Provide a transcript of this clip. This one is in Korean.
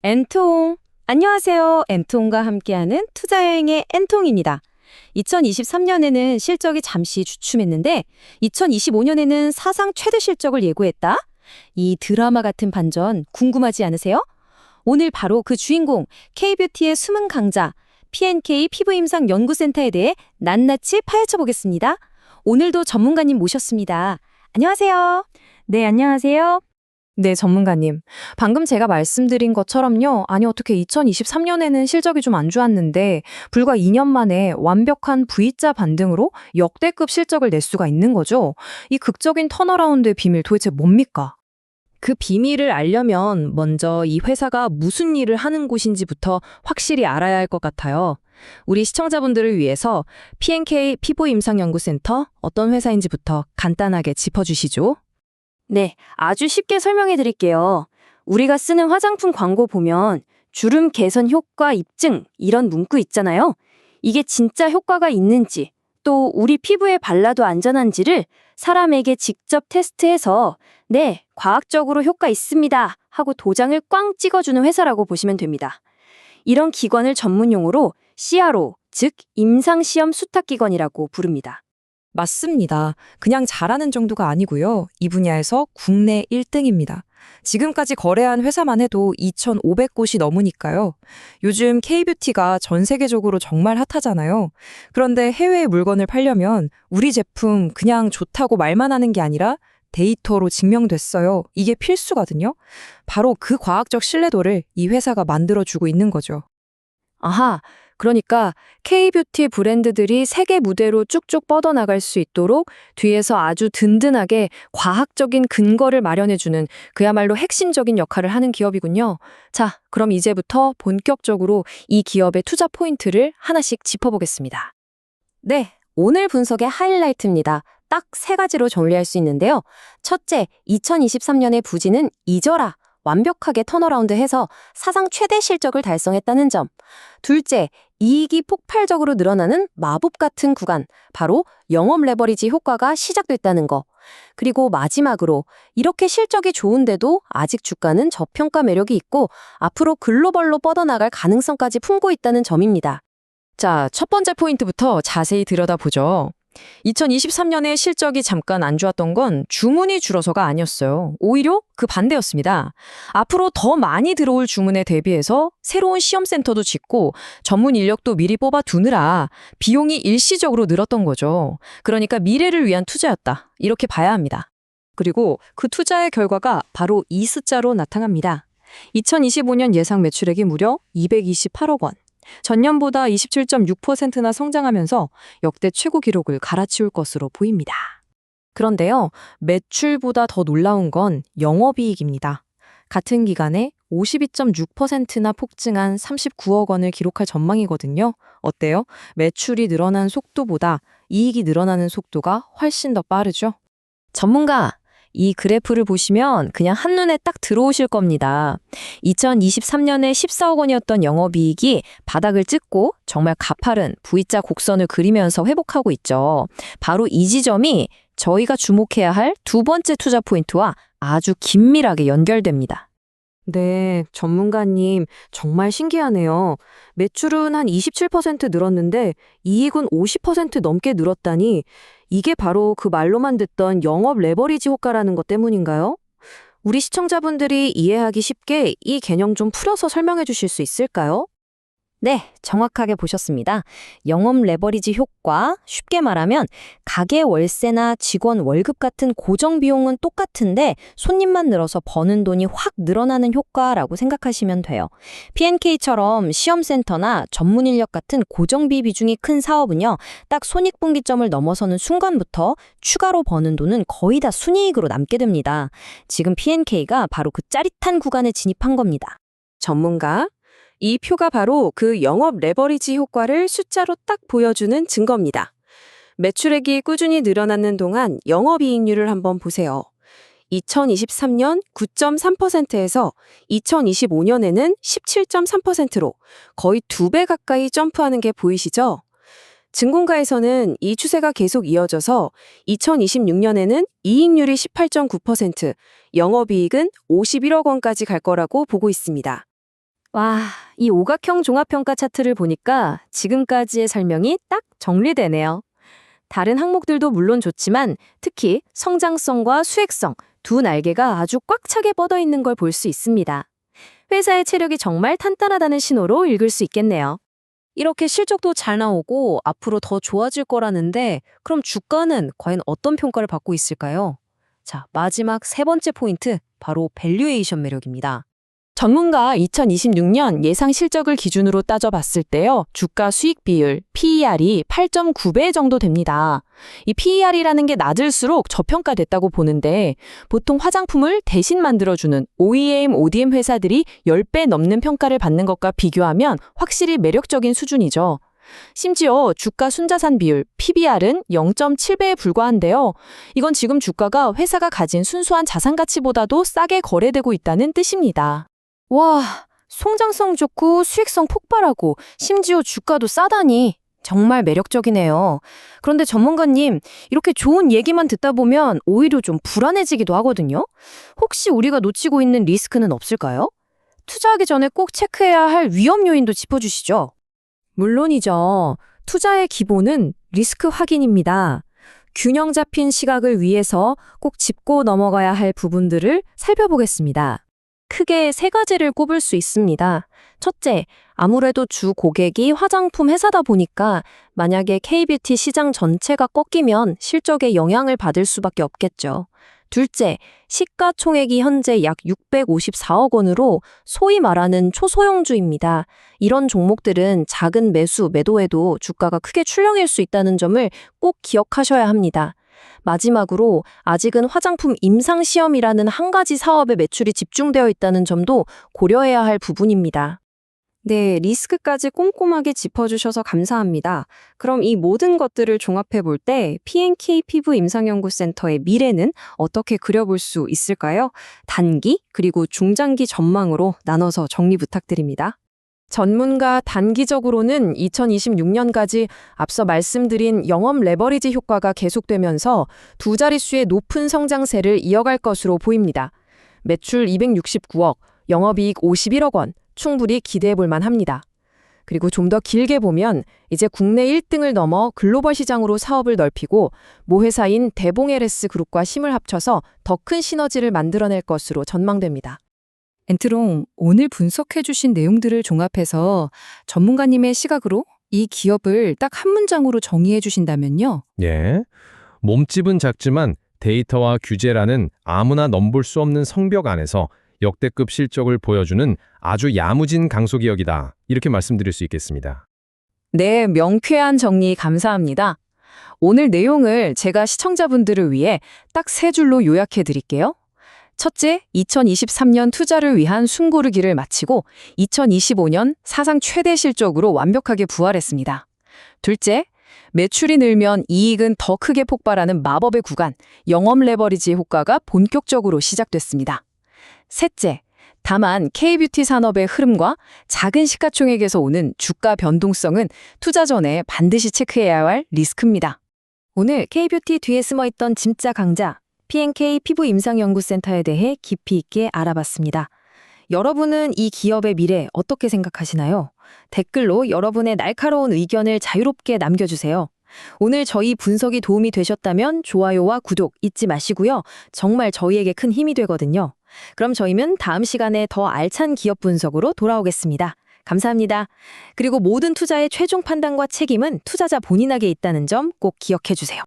엔통. 안녕하세요. 엔통과 함께하는 투자여행의 엔통입니다. 2023년에는 실적이 잠시 주춤했는데 2025년에는 사상 최대 실적을 예고했다? 이 드라마 같은 반전 궁금하지 않으세요? 오늘 바로 그 주인공 K뷰티의 숨은 강자 P&K 피부임상 연구센터에 대해 낱낱이 파헤쳐 보겠습니다. 오늘도 전문가님 모셨습니다. 안녕하세요. 네, 안녕하세요. 네, 전문가님. 방금 제가 말씀드린 것처럼요. 아니, 어떻게 2023년에는 실적이 좀 안 좋았는데, 불과 2년 만에 완벽한 V자 반등으로 역대급 실적을 낼 수가 있는 거죠. 이 극적인 턴어라운드의 비밀 도대체 뭡니까? 그 비밀을 알려면 먼저 이 회사가 무슨 일을 하는 곳인지부터 확실히 알아야 할 것 같아요. 우리 시청자분들을 위해서 P&K 피부임상연구센터 어떤 회사인지부터 간단하게 짚어주시죠. 네, 아주 쉽게 설명해 드릴게요. 우리가 쓰는 화장품 광고 보면 주름 개선 효과 입증 이런 문구 있잖아요. 이게 진짜 효과가 있는지, 또 우리 피부에 발라도 안전한지를 사람에게 직접 테스트해서 네, 과학적으로 효과 있습니다 하고 도장을 꽝 찍어주는 회사라고 보시면 됩니다. 이런 기관을 전문 용어로 CRO, 즉 임상시험 수탁기관이라고 부릅니다. 맞습니다. 그냥 잘하는 정도가 아니고요. 이 분야에서 국내 1등입니다. 지금까지 거래한 회사만 해도 2,500곳이 넘으니까요. 요즘 K뷰티가 전 세계적으로 정말 핫하잖아요. 그런데 해외에 물건을 팔려면 우리 제품 그냥 좋다고 말만 하는 게 아니라 데이터로 증명됐어요. 이게 필수거든요. 바로 그 과학적 신뢰도를 이 회사가 만들어주고 있는 거죠. 아하, 그러니까 K뷰티 브랜드들이 세계 무대로 쭉쭉 뻗어나갈 수 있도록 뒤에서 아주 든든하게 과학적인 근거를 마련해주는 그야말로 핵심적인 역할을 하는 기업이군요. 자, 그럼 이제부터 본격적으로 이 기업의 투자 포인트를 하나씩 짚어보겠습니다. 네, 오늘 분석의 하이라이트입니다. 딱 세 가지로 정리할 수 있는데요. 첫째, 2023년의 부진은 잊어라. 완벽하게 턴어라운드해서 사상 최대 실적을 달성했다는 점. 둘째, 이익이 폭발적으로 늘어나는 마법 같은 구간, 바로 영업 레버리지 효과가 시작됐다는 거. 그리고 마지막으로 이렇게 실적이 좋은데도 아직 주가는 저평가 매력이 있고 앞으로 글로벌로 뻗어나갈 가능성까지 품고 있다는 점입니다. 자, 첫 번째 포인트부터 자세히 들여다보죠. 2023년에 실적이 잠깐 안 좋았던 건 주문이 줄어서가 아니었어요. 오히려 그 반대였습니다. 앞으로 더 많이 들어올 주문에 대비해서 새로운 시험센터도 짓고 전문 인력도 미리 뽑아 두느라 비용이 일시적으로 늘었던 거죠. 그러니까 미래를 위한 투자였다. 이렇게 봐야 합니다. 그리고 그 투자의 결과가 바로 이 숫자로 나타납니다. 2025년 예상 매출액이 무려 228억 원. 전년보다 27.6%나 성장하면서 역대 최고 기록을 갈아치울 것으로 보입니다. 그런데요, 매출보다 더 놀라운 건 영업이익입니다. 같은 기간에 52.6%나 폭증한 39억 원을 기록할 전망이거든요. 어때요? 매출이 늘어난 속도보다 이익이 늘어나는 속도가 훨씬 더 빠르죠? 전문가, 이 그래프를 보시면 그냥 한눈에 딱 들어오실 겁니다. 2023년에 14억 원이었던 영업이익이 바닥을 찍고 정말 가파른 V자 곡선을 그리면서 회복하고 있죠. 바로 이 지점이 저희가 주목해야 할 두 번째 투자 포인트와 아주 긴밀하게 연결됩니다. 네, 전문가님, 정말 신기하네요. 매출은 한 27% 늘었는데 이익은 50% 넘게 늘었다니 이게 바로 그 말로만 듣던 영업 레버리지 효과라는 것 때문인가요? 우리 시청자분들이 이해하기 쉽게 이 개념 좀 풀어서 설명해 주실 수 있을까요? 네, 정확하게 보셨습니다. 영업 레버리지 효과, 쉽게 말하면 가게 월세나 직원 월급 같은 고정 비용은 똑같은데 손님만 늘어서 버는 돈이 확 늘어나는 효과라고 생각하시면 돼요. P&K처럼 시험센터나 전문 인력 같은 고정비 비중이 큰 사업은요, 딱 손익분기점을 넘어서는 순간부터 추가로 버는 돈은 거의 다 순이익으로 남게 됩니다. 지금 P&K가 바로 그 짜릿한 구간에 진입한 겁니다. 전문가, 이 표가 바로 그 영업 레버리지 효과를 숫자로 딱 보여주는 증거입니다. 매출액이 꾸준히 늘어나는 동안 영업이익률을 한번 보세요. 2023년 9.3%에서 2025년에는 17.3%로 거의 2배 가까이 점프하는 게 보이시죠? 증권가에서는 이 추세가 계속 이어져서 2026년에는 이익률이 18.9%, 영업이익은 51억 원까지 갈 거라고 보고 있습니다. 와, 이 오각형 종합평가 차트를 보니까 지금까지의 설명이 딱 정리되네요. 다른 항목들도 물론 좋지만 특히 성장성과 수익성 두 날개가 아주 꽉 차게 뻗어 있는 걸 볼 수 있습니다. 회사의 체력이 정말 탄탄하다는 신호로 읽을 수 있겠네요. 이렇게 실적도 잘 나오고 앞으로 더 좋아질 거라는데 그럼 주가는 과연 어떤 평가를 받고 있을까요? 자, 마지막 세 번째 포인트, 바로 밸류에이션 매력입니다. 전문가 2026년 예상 실적을 기준으로 따져봤을 때요, 주가 수익 비율, PER이 8.9배 정도 됩니다. 이 PER이라는 게 낮을수록 저평가됐다고 보는데, 보통 화장품을 대신 만들어주는 OEM, ODM 회사들이 10배 넘는 평가를 받는 것과 비교하면 확실히 매력적인 수준이죠. 심지어 주가 순자산 비율, PBR은 0.7배에 불과한데요. 이건 지금 주가가 회사가 가진 순수한 자산 가치보다도 싸게 거래되고 있다는 뜻입니다. 와, 성장성 좋고 수익성 폭발하고 심지어 주가도 싸다니 정말 매력적이네요. 그런데 전문가님, 이렇게 좋은 얘기만 듣다 보면 오히려 좀 불안해지기도 하거든요. 혹시 우리가 놓치고 있는 리스크는 없을까요? 투자하기 전에 꼭 체크해야 할 위험 요인도 짚어주시죠. 물론이죠. 투자의 기본은 리스크 확인입니다. 균형 잡힌 시각을 위해서 꼭 짚고 넘어가야 할 부분들을 살펴보겠습니다. 크게 세 가지를 꼽을 수 있습니다. 첫째, 아무래도 주 고객이 화장품 회사다 보니까 만약에 K뷰티 시장 전체가 꺾이면 실적에 영향을 받을 수밖에 없겠죠. 둘째, 시가총액이 현재 약 654억 원으로 소위 말하는 초소형주입니다. 이런 종목들은 작은 매도에도 주가가 크게 출렁일 수 있다는 점을 꼭 기억하셔야 합니다. 마지막으로 아직은 화장품 임상시험이라는 한 가지 사업에 매출이 집중되어 있다는 점도 고려해야 할 부분입니다. 네, 리스크까지 꼼꼼하게 짚어주셔서 감사합니다. 그럼 이 모든 것들을 종합해 볼 때 P&K 피부 임상연구센터의 미래는 어떻게 그려볼 수 있을까요? 단기 그리고 중장기 전망으로 나눠서 정리 부탁드립니다. 전문가 단기적으로는 2026년까지 앞서 말씀드린 영업 레버리지 효과가 계속되면서 두 자릿수의 높은 성장세를 이어갈 것으로 보입니다. 매출 269억, 영업이익 51억 원, 충분히 기대해 볼 만합니다. 그리고 좀 더 길게 보면 이제 국내 1등을 넘어 글로벌 시장으로 사업을 넓히고 모회사인 대봉 LS 그룹과 힘을 합쳐서 더 큰 시너지를 만들어낼 것으로 전망됩니다. 엔트롱, 오늘 분석해주신 내용들을 종합해서 전문가님의 시각으로 이 기업을 딱 한 문장으로 정의해 주신다면요. 예. 몸집은 작지만 데이터와 규제라는 아무나 넘볼 수 없는 성벽 안에서 역대급 실적을 보여주는 아주 야무진 강소기업이다. 이렇게 말씀드릴 수 있겠습니다. 네, 명쾌한 정리 감사합니다. 오늘 내용을 제가 시청자분들을 위해 딱 세 줄로 요약해 드릴게요. 첫째, 2023년 투자를 위한 숨고르기를 마치고 2025년 사상 최대 실적으로 완벽하게 부활했습니다. 둘째, 매출이 늘면 이익은 더 크게 폭발하는 마법의 구간, 영업 레버리지 효과가 본격적으로 시작됐습니다. 셋째, 다만 K뷰티 산업의 흐름과 작은 시가총액에서 오는 주가 변동성은 투자 전에 반드시 체크해야 할 리스크입니다. 오늘 K뷰티 뒤에 숨어있던 진짜 강자, P&K 피부 임상연구센터에 대해 깊이 있게 알아봤습니다. 여러분은 이 기업의 미래 어떻게 생각하시나요? 댓글로 여러분의 날카로운 의견을 자유롭게 남겨주세요. 오늘 저희 분석이 도움이 되셨다면 좋아요와 구독 잊지 마시고요. 정말 저희에게 큰 힘이 되거든요. 그럼 저희는 다음 시간에 더 알찬 기업 분석으로 돌아오겠습니다. 감사합니다. 그리고 모든 투자의 최종 판단과 책임은 투자자 본인에게 있다는 점 꼭 기억해 주세요.